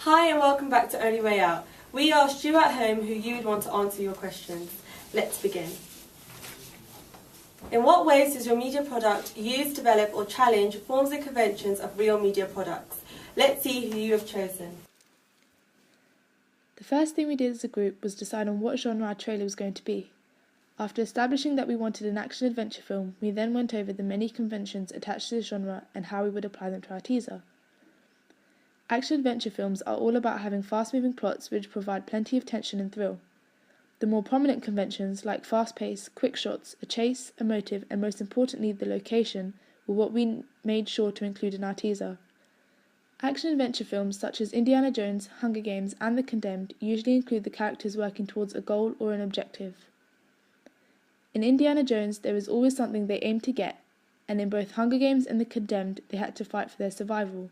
Hi and welcome back to Only Way Out. We asked you at home who you would want to answer your questions. Let's begin. In what ways does your media product use, develop or challenge forms and conventions of real media products? Let's see who you have chosen. The first thing we did as a group was decide on what genre our trailer was going to be. After establishing that we wanted an action-adventure film, we then went over the many conventions attached to the genre and how we would apply them to our teaser. Action-adventure films are all about having fast-moving plots which provide plenty of tension and thrill. The more prominent conventions, like fast pace, quick shots, a chase, a motive, and most importantly the location, were what we made sure to include in our teaser. Action-adventure films such as Indiana Jones, Hunger Games, and The Condemned usually include the characters working towards a goal or an objective. In Indiana Jones, there is always something they aim to get, and in both Hunger Games and The Condemned, they had to fight for their survival.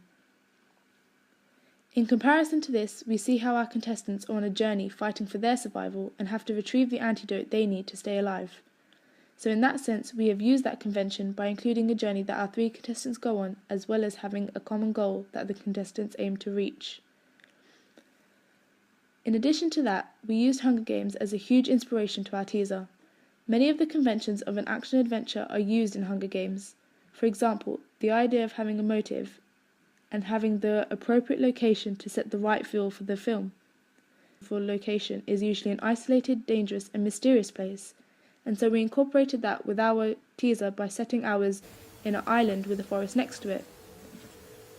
In comparison to this, we see how our contestants are on a journey fighting for their survival and have to retrieve the antidote they need to stay alive. So in that sense, we have used that convention by including a journey that our three contestants go on, as well as having a common goal that the contestants aim to reach. In addition to that, we used Hunger Games as a huge inspiration to our teaser. Many of the conventions of an action-adventure are used in Hunger Games. For example, the idea of having a motive and having the appropriate location to set the right feel for the film. For location is usually an isolated, dangerous and mysterious place, and so we incorporated that with our teaser by setting ours in an island with a forest next to it.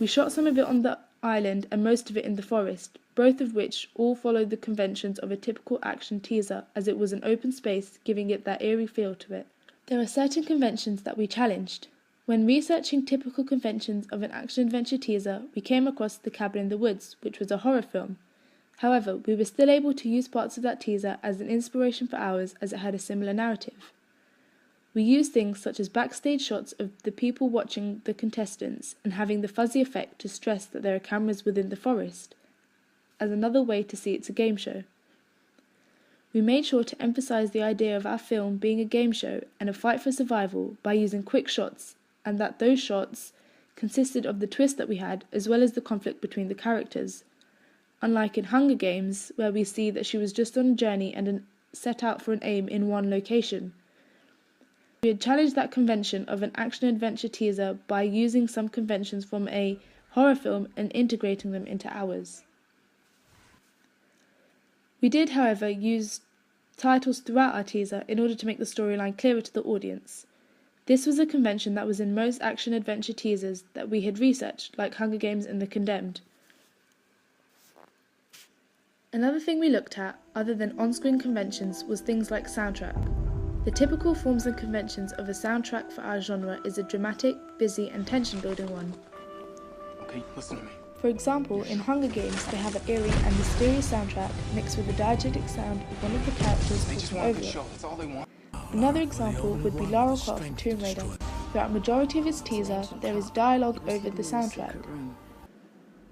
We shot some of it on the island and most of it in the forest, both of which all followed the conventions of a typical action teaser, as it was an open space, giving it that eerie feel to it. There are certain conventions that we challenged. When researching typical conventions of an action-adventure teaser, we came across The Cabin in the Woods, which was a horror film. However, we were still able to use parts of that teaser as an inspiration for ours, as it had a similar narrative. We used things such as backstage shots of the people watching the contestants and having the fuzzy effect to stress that there are cameras within the forest, as another way to see it's a game show. We made sure to emphasize the idea of our film being a game show and a fight for survival by using quick shots, and that those shots consisted of the twist that we had as well as the conflict between the characters. Unlike in Hunger Games, where we see that she was just on a journey and set out for an aim in one location. We had challenged that convention of an action-adventure teaser by using some conventions from a horror film and integrating them into ours. We did, however, use titles throughout our teaser in order to make the storyline clearer to the audience. This was a convention that was in most action-adventure teasers that we had researched, like Hunger Games and The Condemned. Another thing we looked at, other than on-screen conventions, was things like soundtrack. The typical forms and conventions of a soundtrack for our genre is a dramatic, busy and tension-building one. Okay, listen to me. For example, in Hunger Games, they have an eerie and mysterious soundtrack mixed with the diegetic sound of one of the characters talking over it. That's all they want. Another example would be Lara Croft Tomb Raider. Throughout the majority of its teaser, there is dialogue over the soundtrack.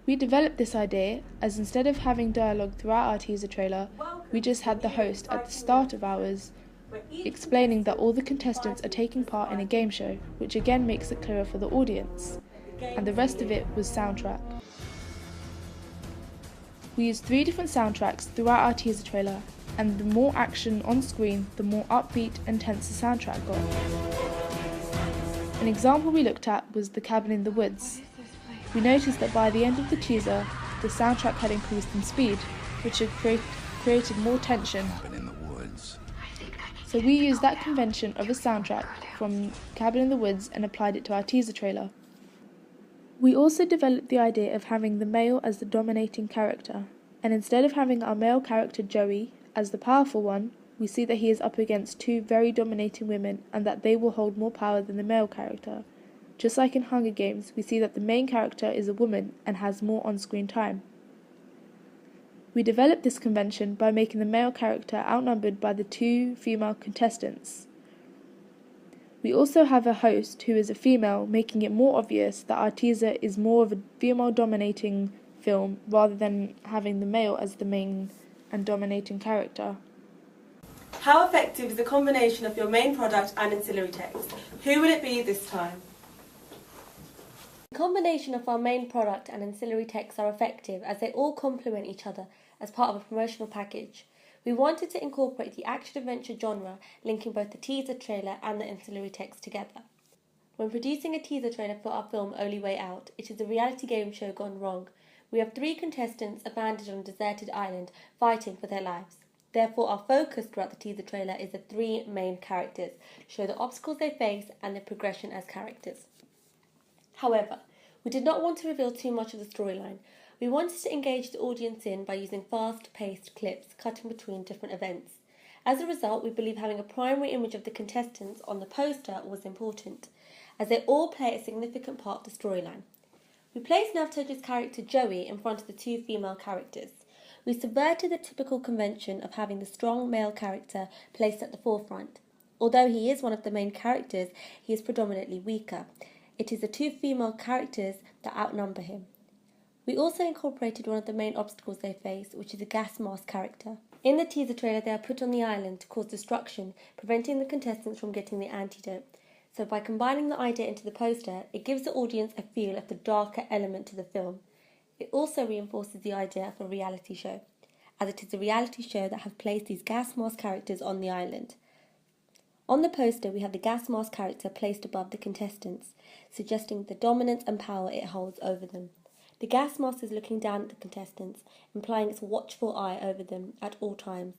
We developed this idea as instead of having dialogue throughout our teaser trailer, we just had the host at the start of ours explaining that all the contestants are taking part in a game show, which again makes it clearer for the audience, and the rest of it was soundtrack. We used 3 different soundtracks throughout our teaser trailer, and the more action on screen, the more upbeat and tense the soundtrack got. An example we looked at was The Cabin in the Woods. We noticed that by the end of the teaser, the soundtrack had increased in speed, which had created more tension. So we used that convention of a soundtrack from Cabin in the Woods and applied it to our teaser trailer. We also developed the idea of having the male as the dominating character, and instead of having our male character Joey as the powerful one, we see that he is up against 2 very dominating women and that they will hold more power than the male character. Just like in Hunger Games, we see that the main character is a woman and has more on-screen time. We developed this convention by making the male character outnumbered by the 2 female contestants. We also have a host who is a female, making it more obvious that our teaser is more of a female-dominating film rather than having the male as the main and dominating character. How effective is the combination of your main product and ancillary text? Who will it be this time? combination of our main product and ancillary texts are effective as they all complement each other as part of a promotional package. We wanted to incorporate the action-adventure genre, linking both the teaser trailer and the ancillary text together. When producing a teaser trailer for our film Only Way Out, it is a reality game show gone wrong. We have 3 contestants abandoned on a deserted island, fighting for their lives. Therefore, our focus throughout the teaser trailer is the 3 main characters, to show the obstacles they face and their progression as characters. However, we did not want to reveal too much of the storyline. We wanted to engage the audience in by using fast-paced clips cutting between different events. As a result, we believe having a primary image of the contestants on the poster was important, as they all play a significant part of the storyline. We placed Navtoja's character Joey in front of the 2 female characters. We subverted the typical convention of having the strong male character placed at the forefront. Although he is one of the main characters, he is predominantly weaker. It is the 2 female characters that outnumber him. We also incorporated one of the main obstacles they face, which is a gas mask character. In the teaser trailer, they are put on the island to cause destruction, preventing the contestants from getting the antidote. So by combining the idea into the poster, it gives the audience a feel of the darker element to the film. It also reinforces the idea of a reality show, as it is a reality show that has placed these gas mask characters on the island. On the poster, we have the gas mask character placed above the contestants, suggesting the dominance and power it holds over them. The gas mask is looking down at the contestants, implying its watchful eye over them at all times,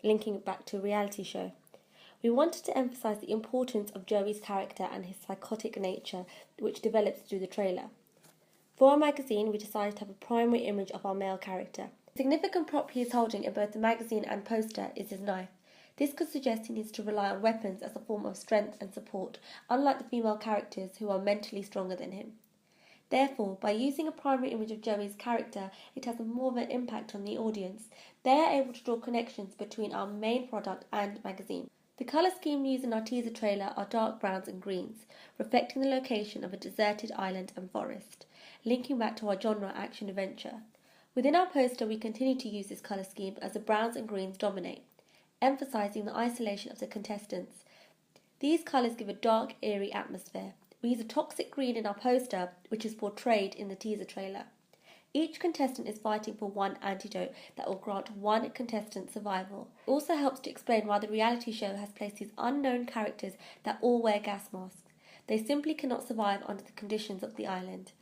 linking it back to a reality show. We wanted to emphasise the importance of Joey's character and his psychotic nature, which develops through the trailer. For our magazine, we decided to have a primary image of our male character. The significant prop he is holding in both the magazine and poster is his knife. This could suggest he needs to rely on weapons as a form of strength and support, unlike the female characters who are mentally stronger than him. Therefore, by using a primary image of Joey's character, it has more of an impact on the audience. They are able to draw connections between our main product and magazine. The colour scheme used in our teaser trailer are dark browns and greens, reflecting the location of a deserted island and forest, linking back to our genre action-adventure. Within our poster, we continue to use this colour scheme as the browns and greens dominate, emphasising the isolation of the contestants. These colours give a dark, eerie atmosphere. We use a toxic green in our poster, which is portrayed in the teaser trailer. Each contestant is fighting for one antidote that will grant one contestant survival. It also helps to explain why the reality show has placed these unknown characters that all wear gas masks. They simply cannot survive under the conditions of the island.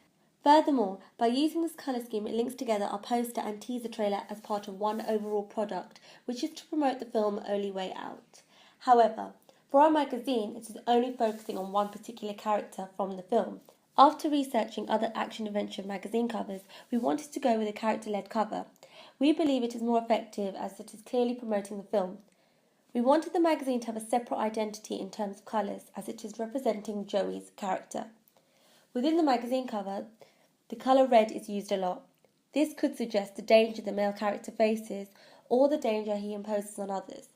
Furthermore, by using this colour scheme, it links together our poster and teaser trailer as part of one overall product, which is to promote the film Only Way Out. However, for our magazine, it is only focusing on one particular character from the film. After researching other action-adventure magazine covers, we wanted to go with a character-led cover. We believe it is more effective as it is clearly promoting the film. We wanted the magazine to have a separate identity in terms of colours, as it is representing Joey's character. Within the magazine cover, the colour red is used a lot. This could suggest the danger the male character faces or the danger he imposes on others.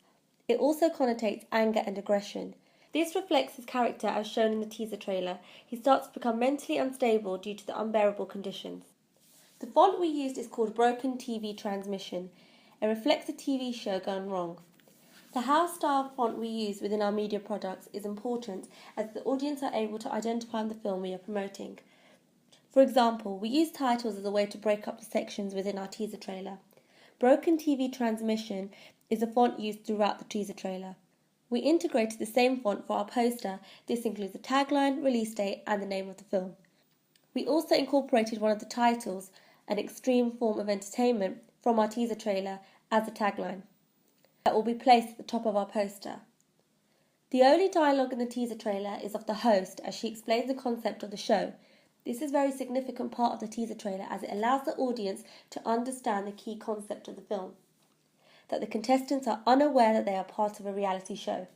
It also connotates anger and aggression. This reflects his character as shown in the teaser trailer. He starts to become mentally unstable due to the unbearable conditions. The font we used is called Broken TV Transmission. It reflects a TV show gone wrong. The house style font we use within our media products is important as the audience are able to identify the film we are promoting. For example, we use titles as a way to break up the sections within our teaser trailer. Broken TV Transmission is a font used throughout the teaser trailer. We integrated the same font for our poster. This includes the tagline, release date, and the name of the film. We also incorporated one of the titles, an extreme form of entertainment, from our teaser trailer as a tagline that will be placed at the top of our poster. The only dialogue in the teaser trailer is of the host as she explains the concept of the show. This is a very significant part of the teaser trailer as it allows the audience to understand the key concept of the film, that the contestants are unaware that they are part of a reality show.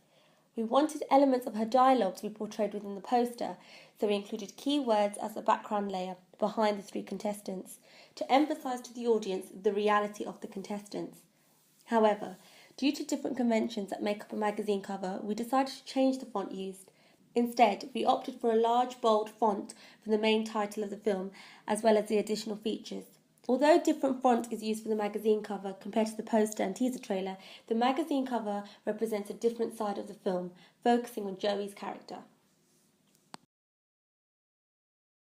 We wanted elements of her dialogue to be portrayed within the poster, so we included key words as a background layer behind the 3 contestants to emphasise to the audience the reality of the contestants. However, due to different conventions that make up a magazine cover, we decided to change the font used. Instead, we opted for a large, bold font for the main title of the film, as well as the additional features. Although different font is used for the magazine cover compared to the poster and teaser trailer, the magazine cover represents a different side of the film, focusing on Joey's character.